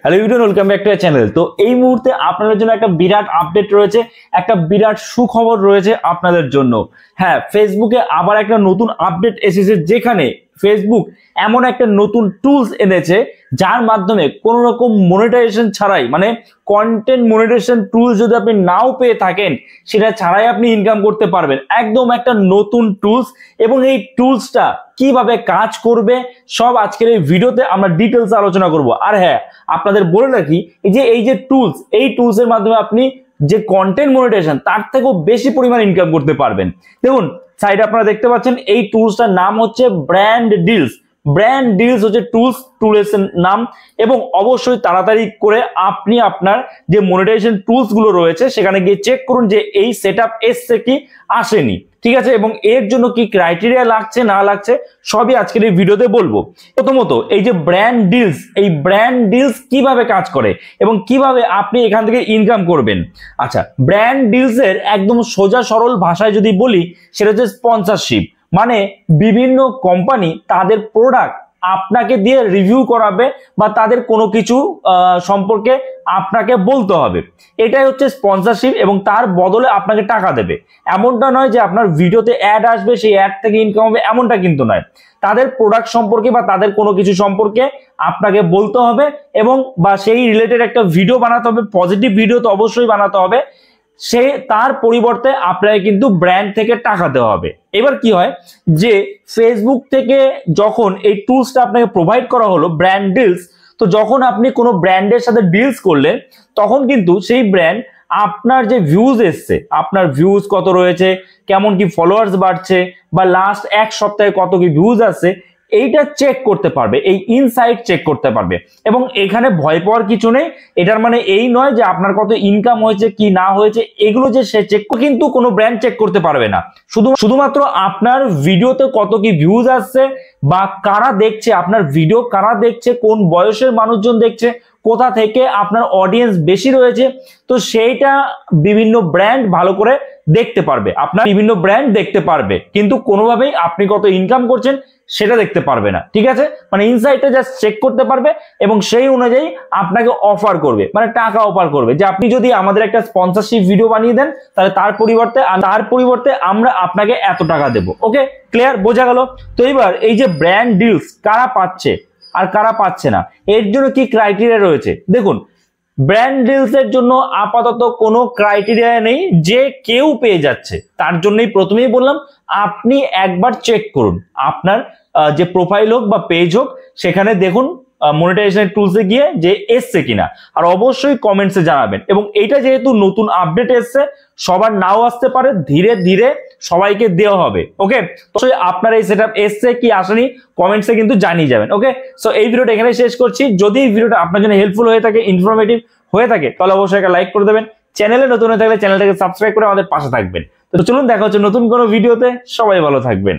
Hello YouTube, welcome back to our channel. তো এই মুহূর্তে আপনাদের জন্য একটা বিরাট আপডেট রয়েছে, একটা বিরাট সুখবর রয়েছে আপনাদের জন্য। হ্যাঁ, ফেসবুকে আবার একটা নতুন আপডেট এসেছে, যেখানে ফেসবুক এমন একটা নতুন টুলস এনেছে যার মাধ্যমে কোনো রকম মনিটাইজেশন ছাড়াই, মানে কন্টেন্ট মনিটাইজেশন টুলস যদি আপনি নাও পেয়ে থাকেন সেটা ছাড়াই আপনি ইনকাম করতে পারবেন। একদম একটা নতুন টুলস, এবং এই টুলসটা কিভাবে কাজ করবে সব আজকের এই ভিডিওতে আমরা ডিটেলস আলোচনা করব। আর হ্যাঁ, আপনাদের বলে রাখি এই যে টুলস, এই টুলস এর মাধ্যমে আপনি যে কন্টেন্ট মনিটাইজেশন তার থেকেও বেশি পরিমাণ ইনকাম করতে পারবেন। দেখুন সাইডে আপনারা দেখতে পাচ্ছেন এই টুলসটার নাম হচ্ছে ব্র্যান্ড ডিলস। ব্র্যান্ড ডিলস হচ্ছে টুলস নাম, এবং অবশ্যই তাড়াতাড়ি করে আপনি আপনার যে মনিটাইজেশন টুলস গুলো রয়েছে সেখানে গিয়ে চেক করুন যে এই সেটআপ এসছে কি আসেনি, ঠিক আছে, এবং এর জন্য কি ক্রাইটেরিয়া লাগছে না লাগছে সবই আজকের এই ভিডিওতে বলবো। প্রথমত এই যে ব্র্যান্ড ডিলস, এই ব্র্যান্ড ডিলস কিভাবে কাজ করে এবং কিভাবে আপনি এখান থেকে ইনকাম করবেন। আচ্ছা, ব্র্যান্ড ডিলস এর একদম সোজা সরল ভাষায় যদি বলি সেটা হচ্ছে স্পন্সরশিপ। মানে বিভিন্ন কোম্পানি তাদের প্রোডাক্ট আপনাকে দিয়ে রিভিউ করাবে বা তাদের কোনো কিছু সম্পর্কে আপনাকে বলতে হবে, এটাই হচ্ছে স্পন্সরশিপ, এবং তার বদলে আপনাকে টাকা দেবে। এমনটা নয় যে আপনার ভিডিওতে অ্যাড আসবে, সেই অ্যাড থেকে ইনকাম হবে, এমনটা কিন্তু নয়। তাদের প্রোডাক্ট সম্পর্কে বা তাদের কোনো কিছু সম্পর্কে আপনাকে বলতে হবে, এবং বা সেই রিলেটেড একটা ভিডিও বানাতে হবে, পজিটিভ ভিডিও তো অবশ্যই বানাতে হবে। সে তার পরিবর্তে আপনাকে কিন্তু ব্র্যান্ড থেকে টাকা দেওয়া হবে। এবার কি হয় যে ফেসবুক থেকে যখন এই টুলসটা আপনাকে প্রোভাইড করা হলো ব্র্যান্ড ডিলস, তো যখন আপনি কোনো ব্র্যান্ডের সাথে ডিলস করলেন তখন কিন্তু সেই ব্র্যান্ড আপনার যে ভিউজ এসছে, আপনার ভিউজ কত রয়েছে, কেমন কি ফলোয়ার্স বাড়ছে, বা লাস্ট এক সপ্তাহে কত কি ভিউজ আসছে, এইটা চেক করতে পারবে, এই ইনসাইট চেক করতে পারবে। এবং এখানে ভয় পাওয়ার কিছু নেই। এটার মানে এই নয় যে আপনার কত ইনকাম হয়েছে কি না হয়েছে এগুলো যে সে চেক, কিন্তু কোনো ব্র্যান্ড চেক করতে পারবে না। শুধুমাত্র আপনার ভিডিওতে কত কি ভিউজ আসছে, বা কারা দেখছে আপনার ভিডিও, কারা দেখছে, কোন বয়সের মানুষজন দেখছে, কোথা থেকে আপনার অডিয়েন্স বেশি রয়েছে, তো সেইটা বিভিন্ন ব্র্যান্ড ভালো করে দেখতে পারবে। আপনার বিভিন্ন ব্র্যান্ড দেখতে পারবে, কিন্তু কোনোভাবেই আপনি কত ইনকাম করছেন সেটা দেখতে পারবে না, ঠিক আছে। মানে ইনসাইটটা জাস্ট চেক করতে পারবে এবং সেই অনুযায়ী আপনাকে অফার করবে, মানে টাকা অফার করবে যে আপনি যদি আমাদের একটা স্পন্সরশিপ ভিডিও বানিয়ে দেন তাহলে তার পরিবর্তে আমরা আপনাকে এত টাকা দেব। ওকে, ক্লিয়ার, বোঝা গেল? তো এবার এই যে ব্র্যান্ড ডিলস কারা পাচ্ছে আর কারা পাচ্ছে না, এর জন্য কি ক্রাইটেরিয়া রয়েছে। দেখুন, ব্র্যান্ড ডিলস এর জন্য আপাতত কোনো ক্রাইটেরিয়া নেই যে কেউ পেয়ে যাচ্ছে। তার জন্যই প্রথমেই বললাম আপনি একবার চেক করুন আপনার যে প্রোফাইল হোক বা পেজ হোক, সেখানে দেখুন মনিটাইজেশন টুলসে গিয়ে যে এসছে কিনা, আর অবশ্যই কমেন্টসে জানাবেন। এবং এইটা যেহেতু নতুন আপডেট এসছে, সবার নাও আসতে পারে, ধীরে ধীরে সবাইকে দেওয়া হবে। ওকে, তো আপনার এই সেটআপ এসছে কি আসেনি কমেন্টসে কিন্তু জানিয়ে যাবেন। ওকে, সো এই ভিডিওটা এখানে শেষ করছি। যদি এই ভিডিওটা আপনার জন্য হেল্পফুল হয়ে থাকে, ইনফরমেটিভ হয়ে থাকে, তাহলে অবশ্যই একটা লাইক করে দেবেন। চ্যানেলে নতুন হয়ে থাকলে চ্যানেলটাকে সাবস্ক্রাইব করে আমাদের পাশে থাকবেন। তো চলুন দেখা হচ্ছে নতুন কোনো ভিডিওতে। সবাই ভালো থাকবেন।